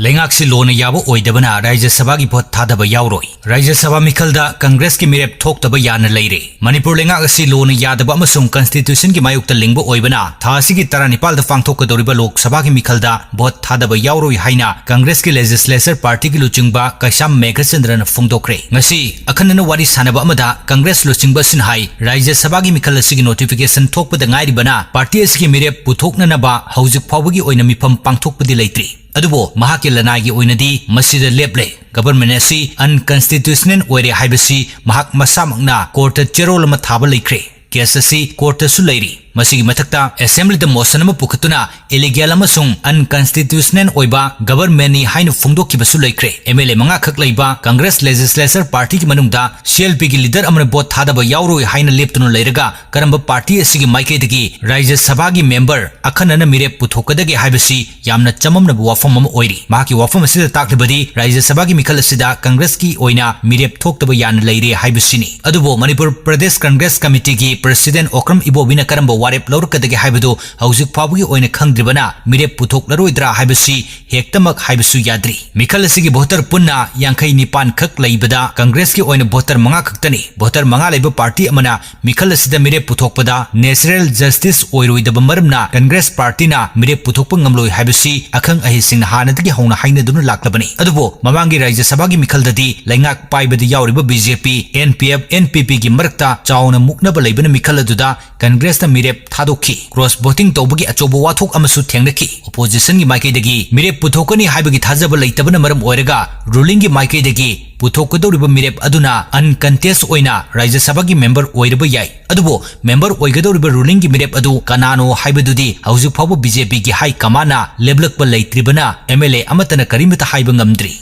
Leingaksi lona yabo oidabana Rajya sabha ki vote thadhaba yaoroi. Rajya sabha mikhalda Congress ki mirep thoktaba yana leire. Manipur Leingaksi lona yadaba amasung constitution ki mayukta lingbo oibana thasi ki taranipal da pangthokadoriba lok sabha ki mikhalda vote thadhaba yaoroi haina Congress ki legislature party ki luchingba kaisam Megachandran phongdokre. Ngasi akhanana wari sanaba amada Congress luchingba sinhai Rajya sabha ki mikhalda sigi notification thokpada ngairibana party asigi mirep puthoknanaba haujuk phawagi oina mifam pangthokpadi leitri. अदुबो महाके लनागी ओइनदी मसिद लेप्ले government असि unconstitutional ओइरे हाइबसी महाक मसामकना कोर्ट चेरोल म थाबा लेख्रे केस असि कोर्ट सु लेरि मसिगी मथक्ता असेंबली द मोशन म पुखतुना इलीगल अमसुंग अनकॉन्स्टिट्यूशनल ओइबा गवर्नमेंट नि हाइन फुंगदोखिबसु लेख्रे एमएलए मंगा खक लैबा कांग्रेस लेजिस्लेचर पार्टी की मनुंगदा सीएलपी की लीडर अमन बोट थादबा यावरोय हाइन लेप्तुन लेरगा करंब पार्टी असिगी माइकेदगी राज्य सभा की मेंबर अखनन मिरे पुथोकदगे हाइबसी यामना चममन वाफम म ओइरि माकी वाफम असिदा ताक्लिबदी राज्य सभा की मिखल असिदा कांग्रेस की ओइना मिरेप थोक्तबा यान लेरे हाइबसिनी अदुबो मणिपुर प्रदेश कांग्रेस कमिटी की प्रेसिडेंट ओक्रम इबोबिना करंब वारेप लौरकदगे हाइबदो हौजिक फाबगी ओइना खंगद्रिबना मिरेप पुथोक्लरोइद्रा हाइबसी हेक्तमक हाइबसु याद्रि मिखल असिगी भोटर पुन्ना यांखै निपान खक लैबदा कांग्रेस की ओइना भोटर मंगा खक्तनी भोटर मंगा लैब पार्टी अमना मिखल असिदा मिरेप पुथोक्पदा नेचुरल जस्टिस ओइरोइदब मरमना कांग्रेस पार्टीना मिरेप पुथोक्प ngamloi हाइबसी अखंग अहिसिंग हानदगी हौना हाइनदुन लाक्लबनी अदुबो ममांगी राज्य सभा की मिखलददी लैंगाक पाइबदी यावरिबा बीजेपी एनपीएफ एनपीपी की मरक्ता चाउना मुक्नब लैबन मिखल अदुदा कांग्रेस ना मिरेप थादोखी क्रॉस वोटिंग तौबगी अचोबो वाथोक अमसु थेंगनखी ओपोजिशन की माइकेदगी मिरेप पुथोकनी हाइबगी थाजब लैतबन मरम ओइरगा रूलिंग की माइकेदगी पुथोकदौरिबा मिरेप अदुना अनकंटेस्ट ओइना राज्य सभा की मेंबर ओइरबा याई अदुबो मेंबर ओइगदौरिबा रूलिंग की मिरेप अदु कनानो हाइबदुदी हौजिक फावबो बीजेपी की हाई कमाना लेबलकबा लैत्रिबना एमएलए अमतना करिमता हाइबा ngamdri